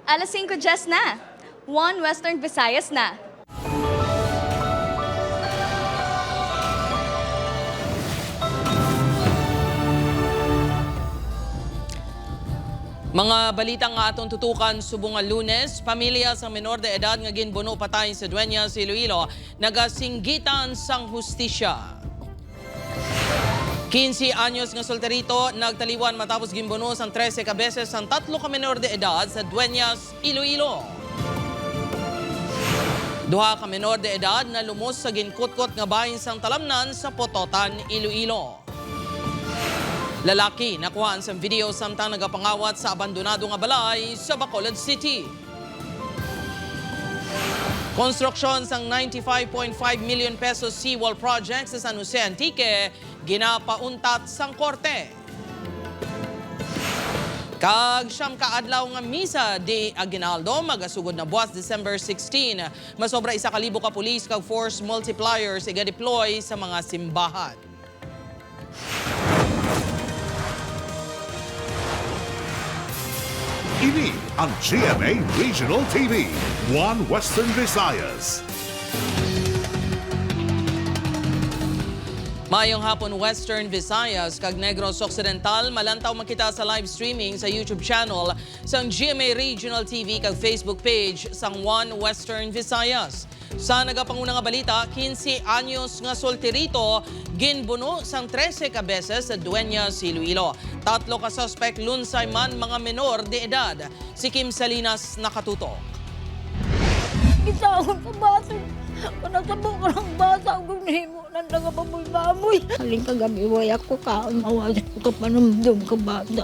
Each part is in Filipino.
Alas 5:10 na. 1 Western Visayas na. Mga balitang nga atong tutukan subong nga Lunes, pamilya sa menor de edad nga ginbuno patay sa Dueñas, Iloilo, nagasinggitan sang hustisya. 15 anyos nga solterito nagtaliwan matapos ginbuno sang 13 ka beses ang 3 ka menor de edad sa Dueñas, Iloilo. 2 ka menor de edad na lumos sa ginkutkot nga bahin sang talamnan sa Pototan, Iloilo. Lalaki nakuhaan sa video samtang nagapangawat sa abandonado nga balay sa Bacolod City. Construction sang 95.5 million pesos seawall project sa San Jose Antique ginapauntat sang korte. Kag siyam kaadlaw nga misa di Aguinaldo magasugod na buwas December 16. Masobra 1,000 ka pulis kag force multipliers iga-deploy sa mga simbahan. Ini ang GMA Regional TV, 1 Western Visayas. Mayong hapon Western Visayas kag Negros Occidental malantaw makita sa live streaming sa YouTube channel sang GMA Regional TV kag Facebook page sang 1 Western Visayas. Sa nagapanguna nga balita, 15 anyos nga solterito ginbuno sang 13 ka beses sa Dueñas, Iloilo. 3 ka suspect lunsay man mga menor de edad. Si Kim Salinas nakatutok. Isa akong kabasa. Panasabo ko ng basa kung nahimo ng nga baboy-baboy. Haling kagabi, way ako kaon mawas ko kapanumdum ka basa.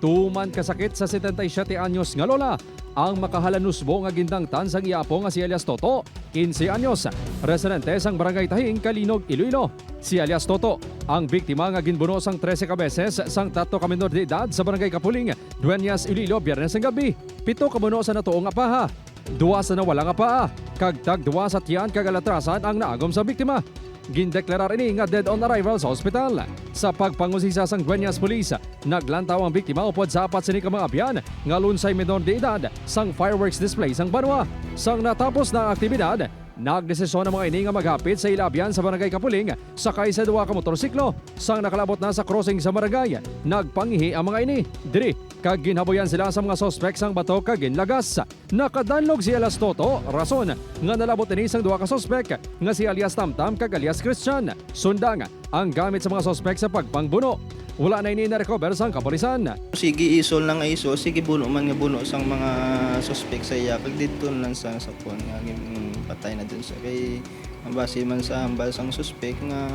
Tuman kasakit sa 77 anyos nga lola ang makahalanusbo nga gindangtan sang iapo nga si Elias Toto, 15 anyos, residente sang Barangay Tahing, Kalinog, Iloilo. Si Elias Toto ang biktima nga ginbuno sang 13 ka beses sang 3 ka menor de edad sa Barangay Kapuling, Dueñas, Iloilo, Biyernes ng gabi. 7 ka buno sa natuong nga paha, 2 sa nawala nga paa, kag tag 2 sa tiyan kag alatrasan ang naagom sa biktima. Gindeklarar ini nga dead on arrival sa ospital. Sa pagpangusisa sang Dueñas Police, naglantaw ang biktima upod sa 4 sini ka mga abyan nga lunsay menor de edad sang fireworks display sang banwa. Sang natapos na ang aktibidad, nagdesisyon ang mga ini nga maghapit sa ilabyan sa Barangay Kapuling sakay sa 2 ka motorsiklo. Sang nakalabot na sa crossing sa barangay, nagpangihi ang mga ini. Diri, kag ginhaboyan sila sa mga suspect sang bato kag ginlagas. Nakadanlog si Elias Toto, rason nga nalabot ini sang 2 ka suspect nga si alias Tamtam kag alias Christian. Sundang ang gamit sa mga suspect sa pagpangbuno. Wala na ini na-recover sang kapulisan. Sige isol lang iso, sige buno man nga buno sang mga suspect sa iya. Kag dito lang sa sapon nga patay na dun sa kay base man sa hambal sang suspect nga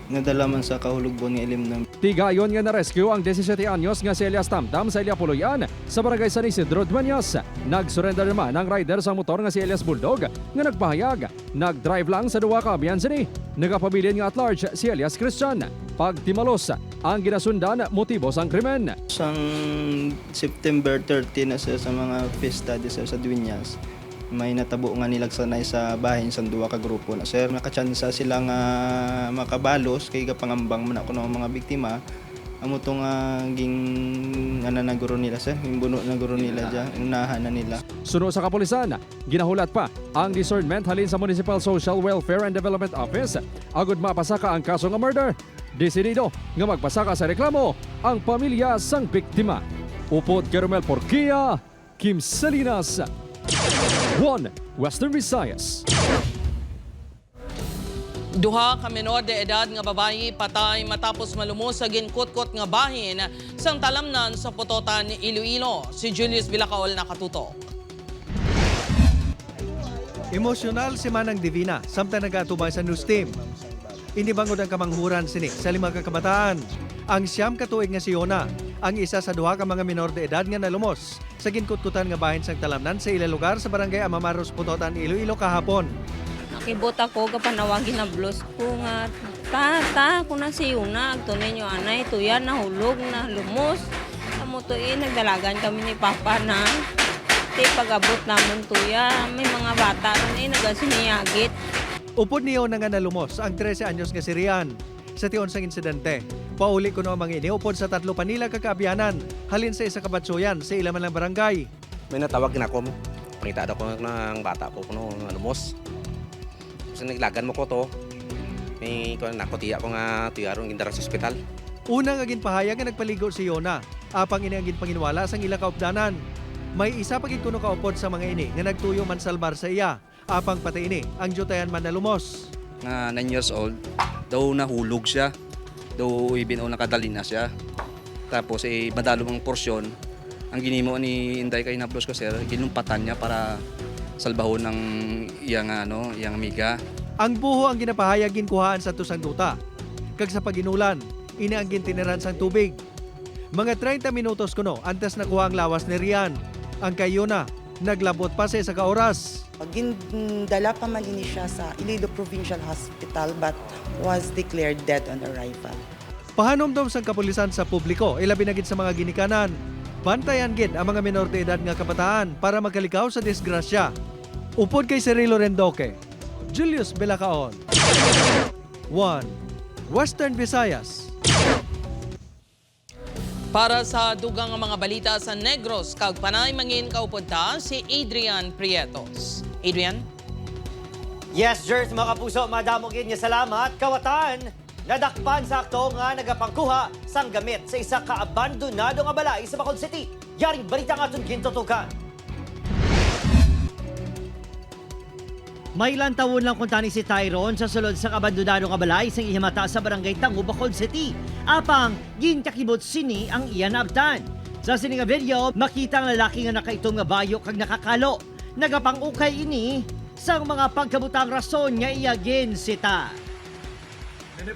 nadala man sa kahulugbon nga ilim ng Tigayon nga na-rescue ang 17 anyos nga si Elias Tamtam sa Iliapoloyan sa Barangay San Isidro, Dueñas. Nag-surrender naman ang rider sa motor nga si Elias Bulldog nga nagpahayag. Nag-drive lang sa 2 ka abyan sini. Nagapabilin nga at large si Elias Christian. Pagtimalos ang ginasundan motibo sang krimen. sang September 30 na sa mga pesta di sa Dueñas. May natabo nga nilagsanay sa bahin sa 2 ka grupo na sir. Nakachansa sila nga makabalos kay kapangambang man ako ng mga biktima. Amo to nga ging na guro nila sir, yung buno na guro nila diyan, unahan na nila. Suno sa kapulisan, ginahulat pa ang discernment halin sa Municipal Social Welfare and Development Office. Agud mapasaka ang kaso nga murder. Desidido nga magpasaka sa reklamo ang pamilya sang biktima. Upod Kerumel Porquia, Kim Salinas, 1 Western Visayas. 2 ka menor de edad nga babayi patay matapos malumos sa ginkutkot nga bahin sang talamnan sa Pototan, Iloilo. Si Julius Villacaol nakatutok. Emosyonal si Manang Divina samtang nagatubay sa news team. Inibangod ang kamanghuran sini sa 5 ka kabataan. Ang 9 ka tuig nga si Yona, ang isa sa 2 ka mga menor de edad nga nalumos sa ginkutkutan nga bahin sang talamnan sa ila lugar sa Barangay Amamaros, Pototan, Iloilo kahapon. Nakibot ako kapanawagin na blos ko nga. Tata, kung na si Yuna, agtunay nyo anay, tuya, nahulog, na lumos. Amo to nagdalagan kami ni Papa na. Pag-abot naman tuya, may mga bata ron nagasiniyagit. Upod niyo na nga nalumos ang 13 anyos nga si Rian. Sa tiyon sang insidente, pauli ko no ang mga iniupod sa 3 pa nila kakaabyanan halin sa isa kabatsuyan sa ilaman ng barangay. may natawag na ako. Pangita ko ng bata ko kuno lumos. Kasi naglagan mo ko to. May nakotiya ko nga tuyaron gindara sa ospital. Unang aging pahayag nga nagpaligo si Yona, apang ini aging panginwala sang ila kaupdanan. May isa pagid kuno kaupod sa mga ini nga nagtuyo man salbar sa iya, apang pati ini ang jutayan man na lumos. Nga 9 years old, daw nahulog siya. Daw ibinaw nakadali na siya. Tapos madalong ang porsyon. Ang ginimo ni Inday kay Nablos ko sir, ginumpatan niya para salbahon ng iyang amiga. Ang buho ang ginapahayag ginkuhaan sa tusang duta. Kag sa paginulan, ini ang gintiniran sang tubig. Mga 30 minutos kuno antes nakuha ang lawas ni Rian. Ang kay Yona, naglabot pa sa isa ka oras. Gindala pa man ini siya sa Iloilo Provincial Hospital but was declared dead on arrival. Pahanomdom sang kapulisan sa publiko, ilabi na gid sa mga ginikanan. Bantayan gid ang mga menor de edad nga kabataan para makalikaw sa disgrasya. Upod kay Cirilo Rendoque, Julius Belacaon. 1. Western Visayas. Para sa dugang mga balita sa Negros, kag panay mangin kaupod ta si Adrian Prietos. Adrian? Yes, Jers, mga kapuso, madamogin niya salamat. Kawatan, nadakpan sa akto nga nagapangkuha sang gamit sa isa ka abandonado nga balay sa Bacolod City. Yaring balita nga itong gintutukan. May ilang taon lang kuntani si Tyrone sa sulod sa abandonado nga balay sang ihimata sa barangay Tangu, Bacolod City. Apang gintakibot sini ang iyan abtan. Sa sini nga video, makita ang lalaki nga nakaitong nga bayo kag nakakalo. Nagapangukay ini sang mga pagkabutang rason nga iyagin sita.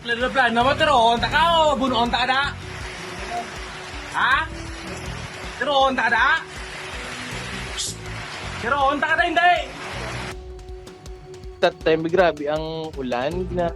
Plan naman teron, taka o bunuon taka da? Ha? Teron taka da? Teron taka da hindi? That time grabe ang ulan na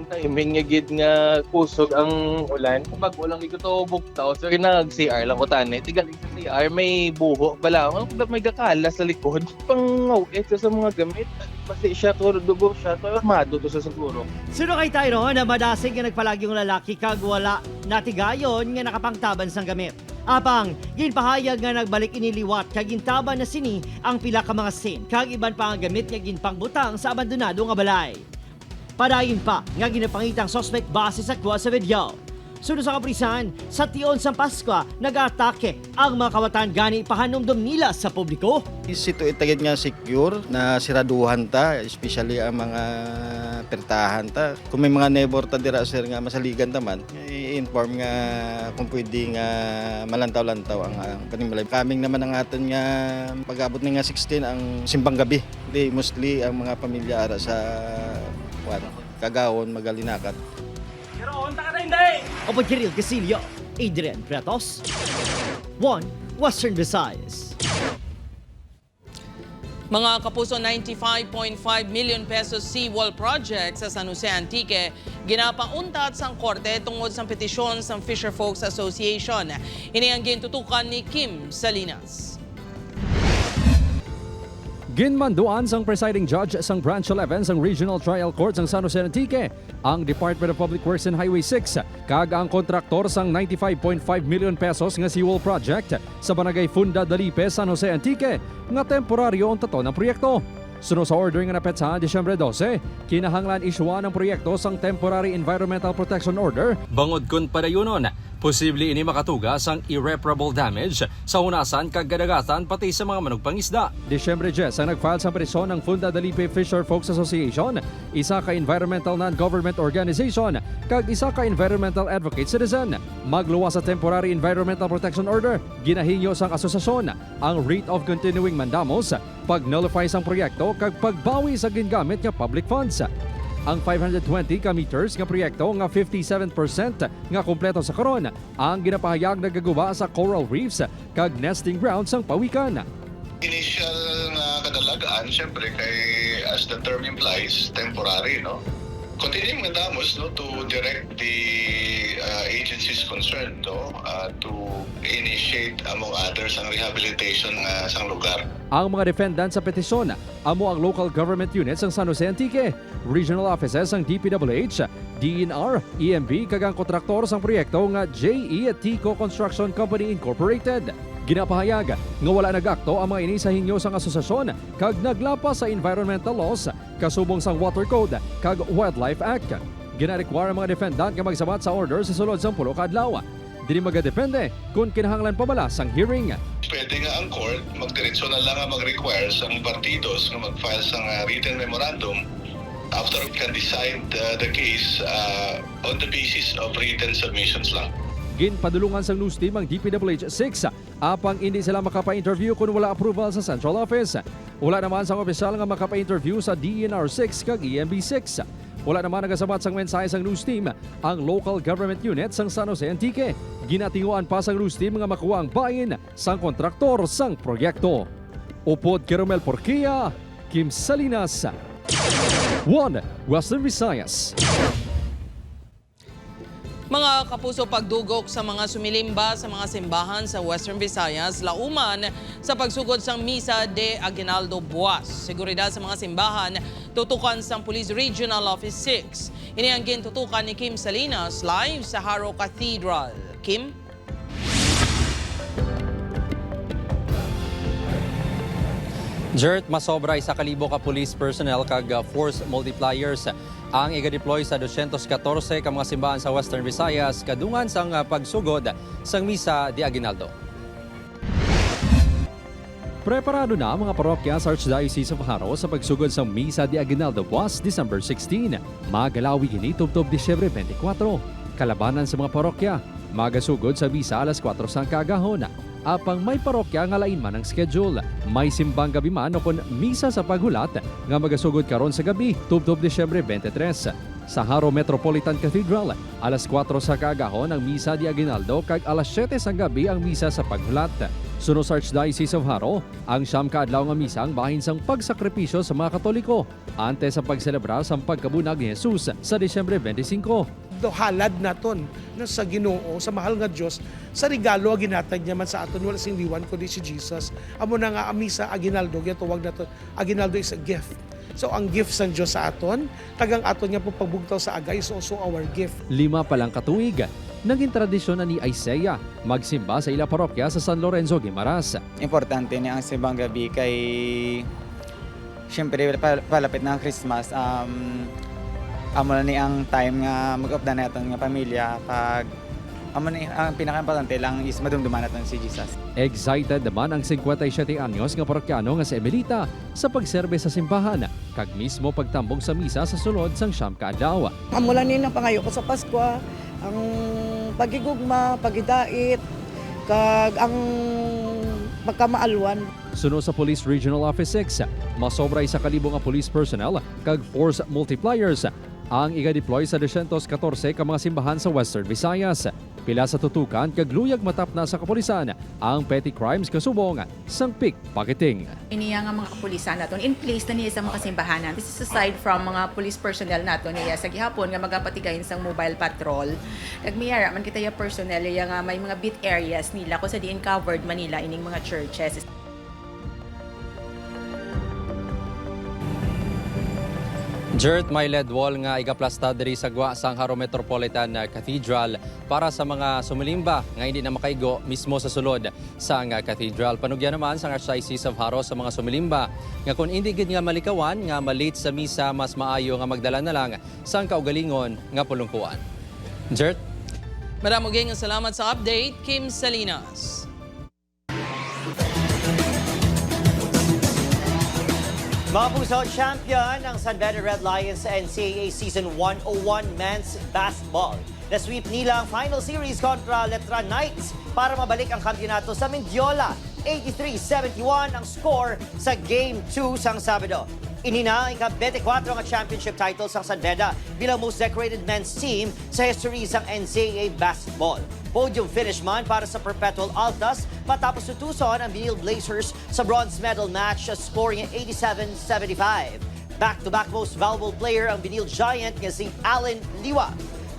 timing nga gid nga kusog ang ulan kapag walang iko buktaw so nag CR lang ko tani tigaling sa CR may buho bala may gakala sa likod pangawit sa mga gamit kasi siya to dugo siya to armado to sa siguro. Suno kay Tyrone na madasig nga nagpalagi ng lalaki kag wala natigayon nga nakapangtaban sang gamit. Apang ginpahayag nga nagbalik iniliwat kag gintaban na sini ang pila ka mga sin kag iban pa nga gamit nga ginpangbutang sa abandonado nga balay. Padayon pa nga ginapangitang suspect base sa kuha sa video. Sunod sa kaprisan, sa tion sa Paskwa, nag-atake ang mga kawatan gani pahanumdom nila sa publiko. Isito itagid nga secure na siraduhan ta, especially ang mga pertahan ta. Kung may mga neighbor ta dira sir nga masaligan ta man, i-inform nga kung pwede nga malantaw-lantaw ang panimbalay. Kaming naman ang aton nga pag-abot na nga 16 ang simbang gabi. Mostly ang mga pamilya ara sa Kagawon, Magalinakat. Opo, Kiril Casilio, Adrian Prietos, 1 Western Visayas. Mga kapuso, 95.5 million pesos seawall project sa San Jose Antique ginapauntat sang korte tungod sa petisyon sa Fisherfolks Association. Ini ang gintutukan ni Kim Salinas. Ginmanduan sang presiding judge sang Branch 11 sang Regional Trial Court sang San Jose Antique ang Department of Public Works and Highway 6 kag ang kontraktor sang 95.5 million pesos nga seawall project sa Barangay Funda Dalipe, San Jose Antique nga temporaryo ang tato ng proyekto. Sunod sa order nga napetsa Disyembre 12, kinahanglan isyuan ang proyekto sang Temporary Environmental Protection Order bangod kun padayunon. Posible ini makatugas ang irreparable damage sa hunasan kag kadagatan pati sa mga manugpangisda. Disyembre 10 ang nagfile sa petisyon ng Funda Dalipe Fisherfolks Association, isa ka environmental non-government organization kag isa ka environmental advocate citizen. Magluwas sa Temporary Environmental Protection Order, ginahingyo sang asosasyon ang rate of continuing mandamos, pag-nullify sang proyekto kag pagbawi sa gingamit nga public funds. Ang 520 ka meters nga proyekto nga 57% nga kompleto sa karon ang ginapahayag nagaguba sa coral reefs kag nesting grounds sang pawikan. Initial nga kadalagaan syempre kay as the term implies temporary no. Continuing mandamos no to direct the agencies concerned no to initiate among others ang rehabilitation sa lugar. Ang mga defendant sa petisyon amo ang local government units ng San Jose Antique, regional offices ng DPWH, DNR, EMB kag ang kontraktor sang proyekto nga JE Tico Construction Company Incorporated. Ginapahayag nga wala nagakto ang mga ini sa hinyo sang asosasyon kag naglapas sa environmental laws kasubong sang Water Code kag Wildlife Act. Gina-require ang mga defendant nga magsabat sa order sa sulod sang 10 ka adlaw. Dili magadepende kung kinahanglan pa bala sang hearing. Pwede nga ang court magdiretso na lang ang mag-require sa partidos na mag-file sa written memorandum after we can decide the case on the basis of written submissions lang. Ginpadulungan sang news team ang DPWH 6 apang hindi sila makapa-interview kung wala approval sa central office. Wala naman sang opisyal nga makapa-interview sa DENR 6 kag EMB 6. Wala naman nagasabat sang mensahe sang news team ang local government unit sang San Jose Antique. Ginatinguan pa sang news team nga makuha ang bayin sang kontraktor sang proyekto. Upod Keromel Porquia, Kim Salinas, 1 Western Visayas. Mga kapuso, pagdugok sa mga sumilimba sa mga simbahan sa Western Visayas, lauman sa pagsugod sang Misa de Aguinaldo Buas. Seguridad sa mga simbahan, tutukan sang Police Regional Office 6. Ini ang gintutukan ni Kim Salinas live sa Haro Cathedral. Kim? Jert, masobra 1,000 ka police personnel kag force multipliers ang iga-deploy sa 214 ka mga simbahan sa Western Visayas kadungan sang pagsugod sang Misa de Aguinaldo. Preparado na ang mga parokya sa Archdiocese of Haro sa pagsugod sa Misa de Aguinaldo Buas, December 16. Magalawi gini tubtob Disyembre 24. Kalabanan sa mga parokya, magasugod sa Misa alas 4 sang kagahon. Apang may parokya nga lain man ang schedule. May simbang gabi man o kon misa sa paghulat nga magasugod karon sa gabi, tubtob Disyembre 23. Sa Haro Metropolitan Cathedral, alas 4 sa kagahon ang Misa de Aguinaldo kag alas 7 sa gabi ang misa sa paghulat. Sunod sa Archdiocese of Haro, ang siyam ka adlaw nga misa ang bahin sang pagsakripisyo sa mga Katoliko ante sa pagselebrar sa pagkabunag ni Jesus sa Disyembre 25. Halad naton na sa Ginoo, sa mahal nga Dios, sa regalo ang ginatag niya man sa aton, wala sing liwan kundi si Jesus. Amo na nga ang Misa Aguinaldo, gituwag naton. Aguinaldo is a gift. So ang gift sa Dios sa aton, tagang aton nga po pagbugtaw sa agay, is also our gift. 5 pa lang katuig, naging tradisyon na ni Isaiah magsimba sa ila parokya sa San Lorenzo, Guimaras. Importante ni ang simbang gabi kay siyempre palapit na ang Christmas. Amo na ni ang time nga mag-upda natin nga pamilya pag amo ni ang pinaka-importante lang is madumduman natin si Jesus. Excited naman ang 57 anyos nga parokyano nga si Emelita sa pagserbe sa simbahan kag mismo pagtambong sa misa sa sulod sang siyam ka adlaw. Amo lang ni ang pangayo ko sa Pasko, ang pagigugma, pagidait, kag ang pagkamaalwan. Sunod sa Police Regional Office 6, masobra 1,000 nga police personnel kag force multipliers ang iga-deploy sa 214 ka mga simbahan sa Western Visayas. Pila sa tutukan kag luyag matap na sa kapulisan ang petty crimes kasubong sang pickpocketing. Iniya nga mga kapulisan naton in place na niya sa mga simbahanan. This is aside from mga police personnel naton niya sa gihapon nga magapatigayon sang mobile patrol. Kag miyara man kita ya personnel ya nga may mga beat areas nila ko sa diin covered Manila ining mga churches. Jert, may LED wall nga igaplasta diri sa gwa sang Haro Metropolitan Cathedral para sa mga sumilimba nga hindi na makaigo mismo sa sulod sang cathedral. Panugyan naman sang Archdiocese of Haro sa mga sumilimba nga kung hindi gid nga malikawan nga malate sa misa, mas maayo nga magdala na lang sang kaugalingon nga pulungkuan. Jert? Maraming salamat sa update, Kim Salinas. Mga puso, champion ang San Beda Red Lions sa NCAA Season 101 Men's Basketball. Na-sweep nila ang final series kontra Letran Knights para mabalik ang kampiyonato sa Mendiola. 83-71 ang score sa Game 2 sang Sabado. Inina ang ika-24 nga championship title sa San Beda bilang most decorated men's team sa history sang NCAA basketball. Podium finish man para sa Perpetual Altas matapos tutuson ang Benil Blazers sa bronze medal match scoring 87-75. Back-to-back most valuable player ang Benil Giant nga si Allen Liwa.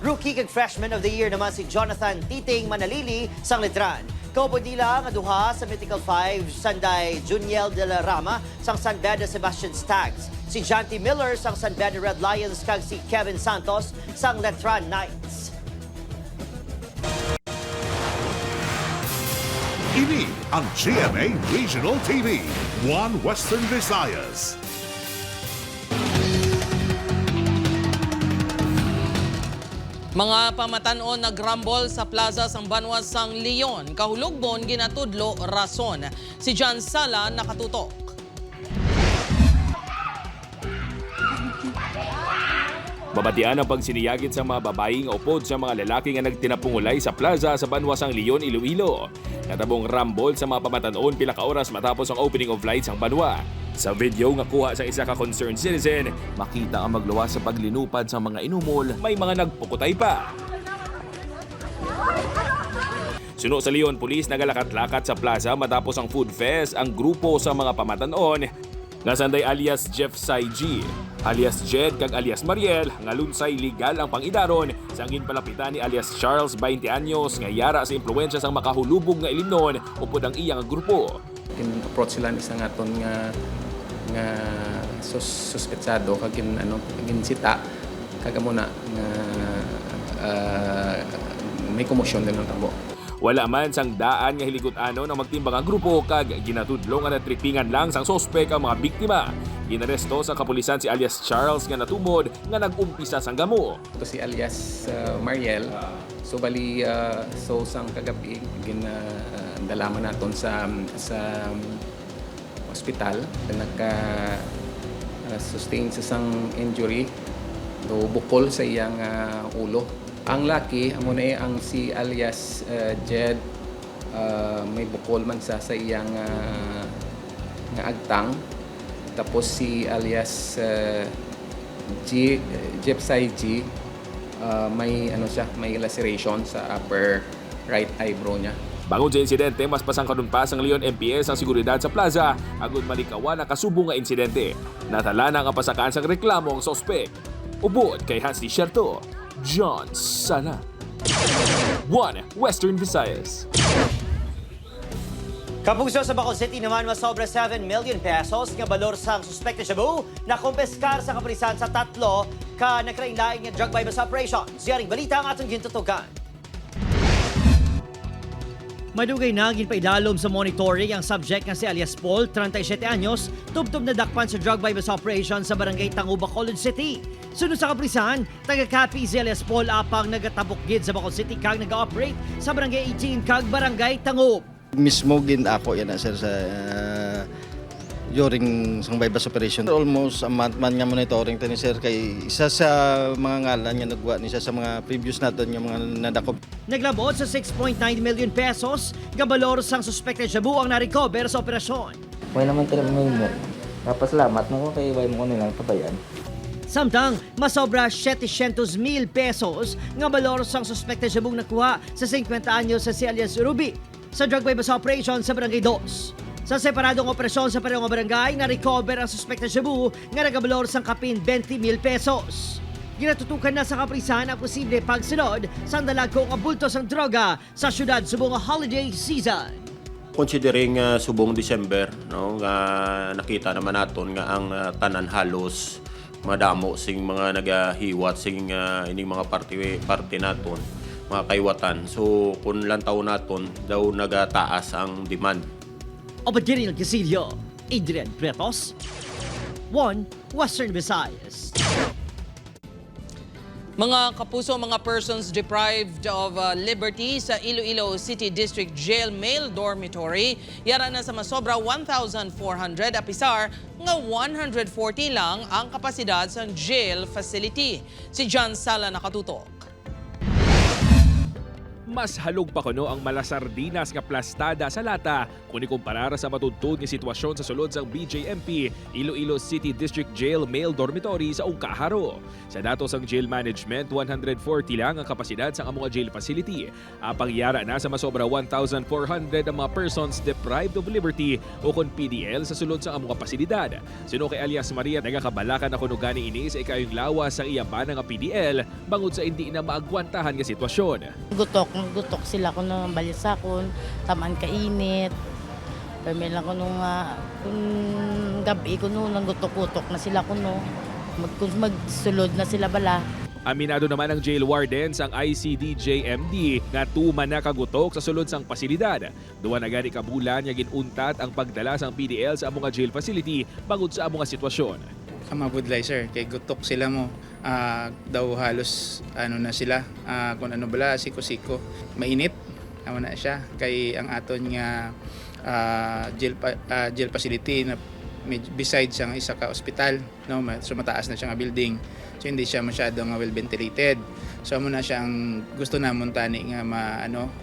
Rookie kag freshman of the year naman si Jonathan Titing Manalili sang Letran. Kaupod nila nga duha sa Mythical Five, Sanday Juniel de la Rama sang San Beda Sebastian Stags. Si Janty Miller sang San Beda Red Lions kag si Kevin Santos sang Letran Knights. Ini ang GMA Regional TV, One Western Visayas. Mga pamatanon nagrambol sa plaza sang Banwas sang Leon. Kahulugbon ginatudlo rason. Si John Sala nakatutok. Babatian ang pagsiniyagit sa mga babaeng upod sa mga lalaki nga nagtinapungulay sa plaza sa Banwasang Leon, Iloilo. Natabong rambol sa mga pamatanon pila ka oras matapos ang opening of lights ang Banwa. Sa video nga kuha sa isa ka concerned citizen, makita ang magluwas sa paglinupad sa mga inumol, may mga nagpukutay pa. Suno sa Leon, pulis nagalakat-lakat sa plaza matapos ang food fest ang grupo sa mga pamatanon nga sanday alias Jeff Saiji, alias Jed kag alias Mariel nga lunsay legal ang pangidaron sa angin palapitan ni alias Charles 20 anyos nga yara sa impluwensya sang makahulubog nga ilimnon upod ang iyang grupo. Approach sila isa nga ton nga suspetsado kag sita kag muna nga may komosyon din ng tabo. Wala man sang daan nga hiligutan ang magtimbang ang grupo kag ginatudlong nga natripingan lang sang sospek ang mga biktima. Ginaresto sa kapulisan si alias Charles nga natumod nga nag-umpisa sang gamo. Ito si alias Mariel. So bali so sang kagabi ginadalaman naton sa ospital nagka sustain sa sang injury do bukol sa iyang ulo. Ang laki, amo na ang si alias Jed, may bukol man sa iyang nga agtang. Tapos si alias Jeff Saiji, may may laceration sa upper right eyebrow niya. Bangon sa insidente, mas pasang kanunpas ang Leon MPS ang seguridad sa plaza agud malikawan ang kasubong nga insidente. Natala na ang pasakaan sang reklamo ang sospek. Ubod kay Hansly Sherto, John Sala, One Western Visayas. Kapuso sa Bacol City naman masobra 7 million pesos nga balor sang suspect na shabu na kumpeskar sa kapulisan sa 3 ka nakrainlaing nga drug buy-bust operation. Siyaring balita ang atong gintutukan. Madugay na ginpaidalom sa monitoring ang subject nga si alias Paul, 37 anyos, tubtob na dakpan sa drug buy-bust operation sa barangay Tangu, Bacolod City. Sunod sa kapulisan, taga-copy si alias Paul apang nagatabok-gid sa Bacol City kag nag-operate sa barangay 18 kag barangay Tangu. Mismo gin ako yan sir sa during sang buy-bust operation. Almost a month man nga monitoring tani sir kay isa sa mga ngalan nga nagwa ni sa mga previous naton nga mga nadakop. Naglabot sa 6.9 million pesos nga balor sang suspect na shabu ang na-recover sa operasyon. May naman talaga mo. Napasalamat mo ko kay way mo nilang pabayan. Samtang masobra 700,000 pesos nga balor sang suspect na shabung nakuha sa 50 anyos sa si alias Ruby sa drug buy-bust operation sa Barangay 2. Sa separadong operasyon sa parehong barangay, na-recover ang suspect na shabu nga nagabalor sang kapin 20,000 pesos. Ginatutukan na sa kapulisan ang posible pagsunod sa dalagkong abultos ng droga sa syudad subong holiday season. Considering subong December, no, nga nakita naman naton nga ang tanan halos madamo sing mga nagahiwat sing ining mga party naton, mga kaiwatan. So kung lantaw naton daw nagataas ang demand. Opadiri ng Casillo, Adrian Pretos, One Western Visayas. Mga kapuso, mga persons deprived of liberty sa Iloilo City District Jail Male Dormitory, yara na sa masobra 1,400 apisar nga 140 lang ang kapasidad sa jail facility. Si John Sala nakatutok. Mas halog pa kuno ang malasardinas nga plastada sa lata kung ikumpara sa matuntun nga sitwasyon sa sulod sang BJMP Iloilo City District Jail Male Dormitory sa Ungkaharo. Sa datos ang jail management, 140 lang ang kapasidad sa among jail facility. Apang yara na sa masobra 1,400 ang mga persons deprived of liberty o kon PDL sa sulod sa among pasilidad. Sino kay alias Maria nagakabalakan na kuno gani ini sa ikayong lawas sa iyang bana nga PDL bangod sa hindi na maagwantahan nga sitwasyon. Gutok sila ko nung balisakon, taman kainit. Permel lang ko nung gabi ko nung gutok-gutok na sila ko nung magsulod na sila bala. Aminado naman ang jail wardens ang ICDJ-MD nga tuman na kagutok sa sulod sang pasilidad. Duwa na gani kabulan nga ginuntat ang pagdala sang PDL sa among jail facility bangod sa among sitwasyon. Mabudlay sir, kay gutok sila mo. Daw halos na sila, kung ano bala, siko-siko. Mainit, na siya. Kay ang aton nga jail facility na besides ang isa ka ospital, no, so mataas na siya nga building. So hindi siya masyadong well ventilated. So amo na siyang gusto namon tani nga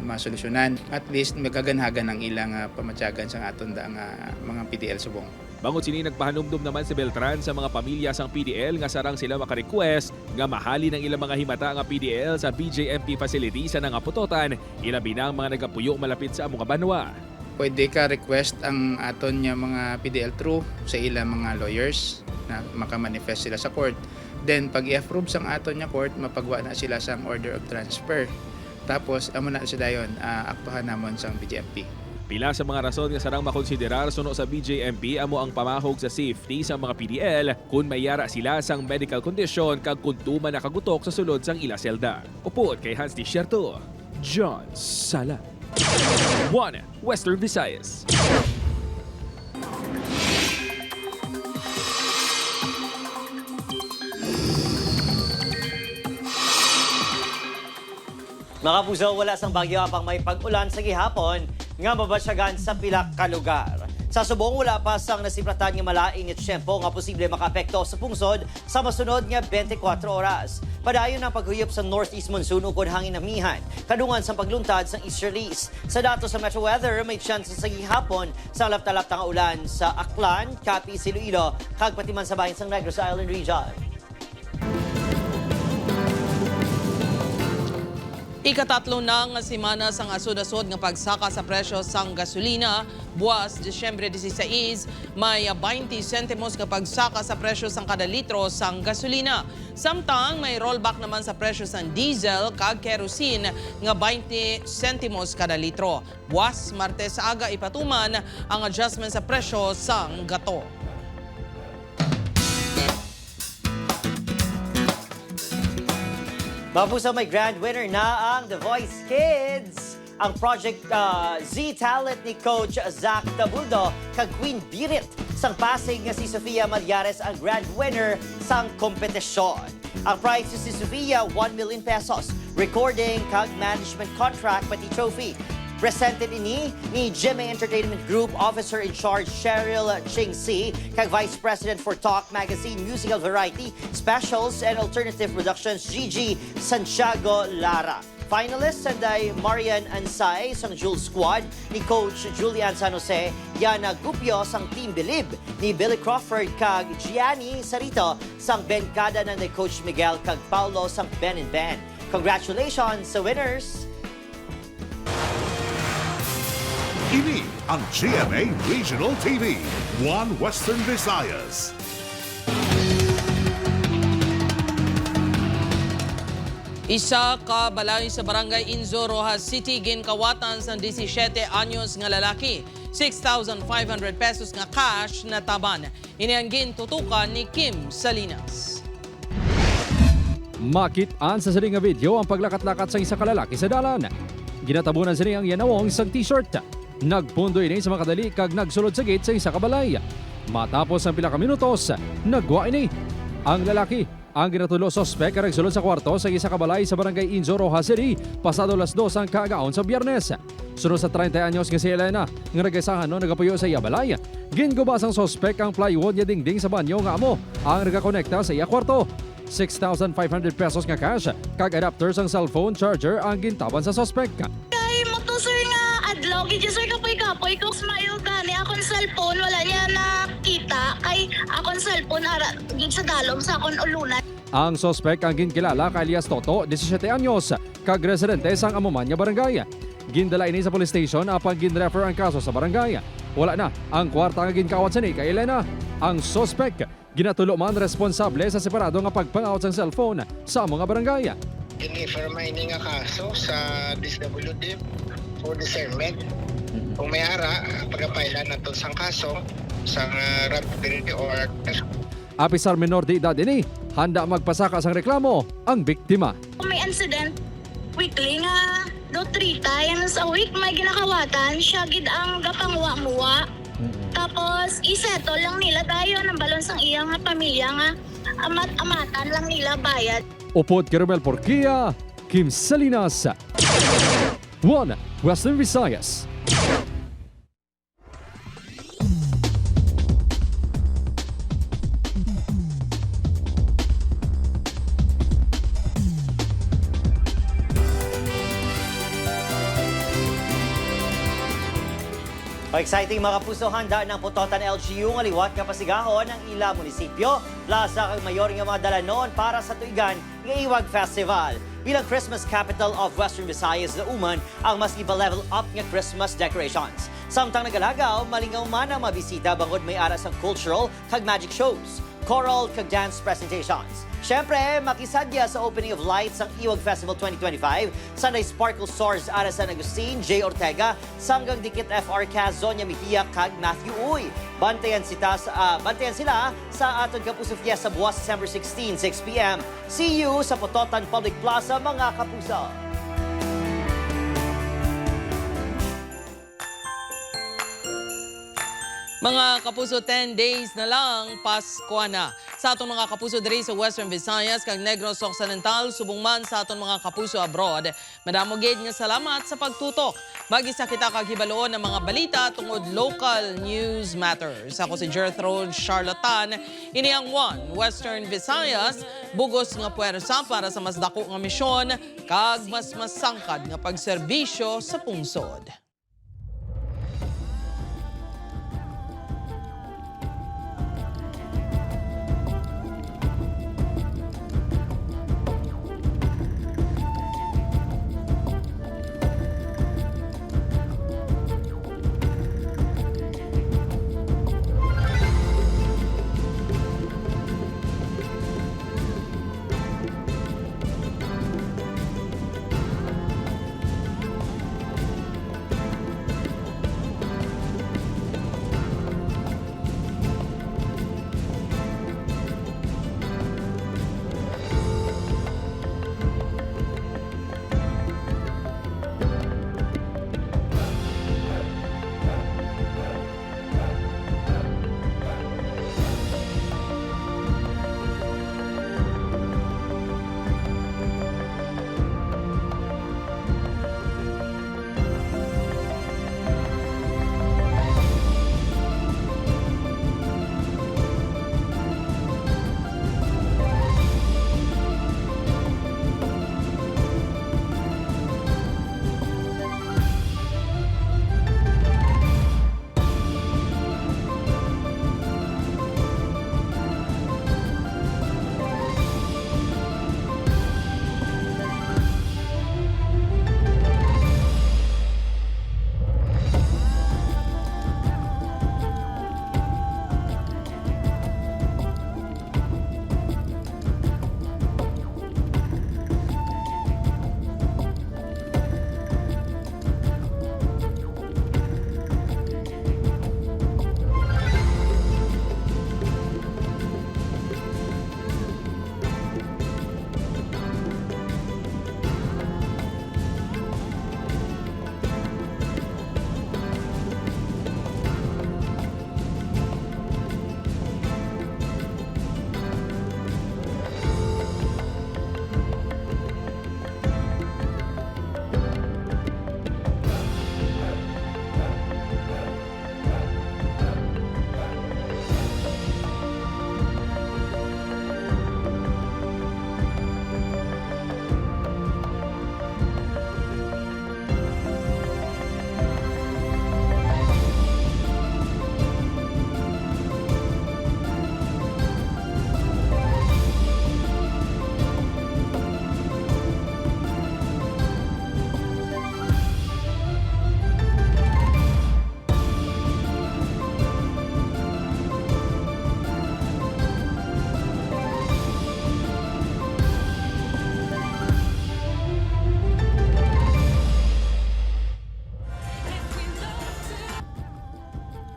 masolusyonan. At least magaganhagan ang ilang pamatyagan sa aton da nga mga PDL subong. Bangod sini nagpahanumdum naman si Beltran sa mga pamilya sang PDL nga sarang sila maka-request nga mahali ng ilang mga himata nga PDL sa BJMP facility sa nangaputotan, ilabi na ang mga nagapuyo malapit sa among banwa. Pwede ka request ang aton nga mga PDL through sa ilang mga lawyers na makamanifest sila sa court. Then pag i-approve sang aton nga court, mapagwa na sila sang order of transfer. Tapos amo na siya dayon aktuhan namon sang BJMP. Pila sa mga rason nga sarang makonsiderar suno sa BJMP amo ang pamahog sa safety sa mga PDL kung mayara sila sang medical condition kag kung tuman nakagutok sa sulod sang ila selda. Upod kay Hans Desierto, John Sala. 1 Western Visayas. Mga puso, wala sang bagyo apang may pag-ulan sa gihapon nga mabasyagan sa pila ka lugar. Sa subong, wala pa sang nasipratan nga malainit tiyempo nga posible makaapekto sa pungsod sa masunod nga 24 oras. Padayon ang paghuyop sa northeast monsoon ukod hangin amihan, kadungan sa pagluntad sa easterlies. Sa datos sa Metro Weather, may chance sa gihapon sa lapta-lapta nga ulan sa Aklan, Capiz, Iloilo, kag patiman sa bahin sang Negros Island region. Ikatatlo na nga semana sang asod-asod nga pagsaka sa presyo sang gasolina. Buwas, Disyembre 16, may 20 sentimos nga pagsaka sa presyo sang kada litro sang gasolina. Samtang may rollback naman sa presyo sang diesel kag kerosene nga 20 sentimos kada litro. Buwas, Martes aga ipatuman ang adjustment sa presyo sang gato. Mapusa, may grand winner na ang The Voice Kids. Ang Project Z Talent ni Coach Zach Tabuldo kag Queen Birit sang Pasig nga si Sofia Malyares ang grand winner sang kompetisyon. Ang prize si Sofia, 1 million pesos, recording kag management contract pati trophy. Presented ni GMA Entertainment Group Officer in Charge Cheryl Ching-Si, kag Vice President for Talk Magazine, Musical Variety, Specials and Alternative Productions, Gigi Santiago Lara. Finalists sanday Marian Ansay sang Jules Squad ni Coach Julian San Jose, Yana Gupio sang Team Bilib ni Billy Crawford kag Gianni Sarito sang Benkada na ni Coach Miguel kag Paulo sang Ben and Ben. Congratulations sa winners! Ini ang GMA Regional TV, 1 Western Visayas. Isa ka balay sa barangay Inzo, Rojas City, ginkawatan sa 17 anyos nga lalaki. 6,500 pesos nga cash na taban. Ini ang gintutukan ni Kim Salinas. Makit-an sa sining nga video ang paglakat-lakat sa isa ka lalaki sa dalan. Ginatabunan sining ang yanawong sang t-shirt. Nagpundo ini sa makadali kag nagsulod sa gate sa isa ka balay. Matapos ang pila ka minutos, nagwa ini. Ang lalaki, ang ginatulo sospek ang nagsulod sa kwarto sa isa ka balay sa barangay Inzo, Rojas City, pasado las 2 ang kaagaon sa Biyernes. Sunod sa 30 anyos nga si Elena, nga nagaisahan no nagapuyo sa iya balay. Gingubas ang sospek ang plywood niya dingding sa banyo nga amo ang nagakonekta sa iya kwarto. 6,500 pesos nga cash, kag adapters ang cellphone charger ang gintaban sa sospek. Moto sir nga adlaw gid sir kapoy ko smile gani akong cellphone wala niya nakita kay akong cellphone ara gid sa dalom sa akong ulunan. Ang sospek ang ginkilala kay Elias Toto, 17 anyos, kag residente sang Amumanya barangay. Gindala ini sa police station apang ginrefer ang kaso sa barangay. Wala na ang kwarta nga ginkawat sa ni kay Elena. Ang sospek ginatulo man responsable sa separado nga pagpangawat sang cellphone sa mga barangay. Gini-firma ini nga kaso sa DSWD for discernment. Kung may ara, pagkapailan na itong sang kaso sa rapidity or... Apisar menor de edad ini, handa magpasaka sang reklamo ang biktima. Kung may incident, weekly nga, 2-3 times a week may ginakawatan, siya gid ang gapangwa-muwa. Tapos, isettle lang nila tayo ng balon sang iyang nga pamilya nga, amatan lang nila bayad. Upod Kirumel Porquia, Kim Salinas, 1 Western Visayas. Exciting mga kapuso, handa ng Putotan LGU nga liwat nga pasigahon ng ila munisipyo, plaza kag mayor nga mga dalanon para sa tuigan nga Iwag Festival. Bilang Christmas capital of Western Visayas na uman ang mas iba-level up nga Christmas decorations. Samtang nagalagaw, malingaw man ang mabisita bangod may aras ang cultural kag magic shows, choral kag dance presentations. Siyempre, makisadya sa opening of lights ang Iwag Festival 2025 Sunday Sparkle Stars ara San Agustin, J. Ortega, Sanggang Dikit FR Kaz, Zonya Mejia, kag Matthew Uy. Bantayan sila sa aton Kapuso Fiesta buwas December 16, 6 p.m. See you sa Putotan Public Plaza, mga kapuso. Mga kapuso, 10 days na lang, Pasko na. Sa atong mga kapuso diri sa Western Visayas, kag Negros Occidental, subong man sa atong mga kapuso abroad. Madamo gid nga salamat sa pagtutok. Mag-isa kita kag hibaloon ng mga balita tungod local news matters. Ako si Gertrude Charlatan, ini ang 1 Western Visayas, bugos nga puwersa para sa mas dako nga misyon, kag mas masangkad nga pagserbisyo sa pungsod.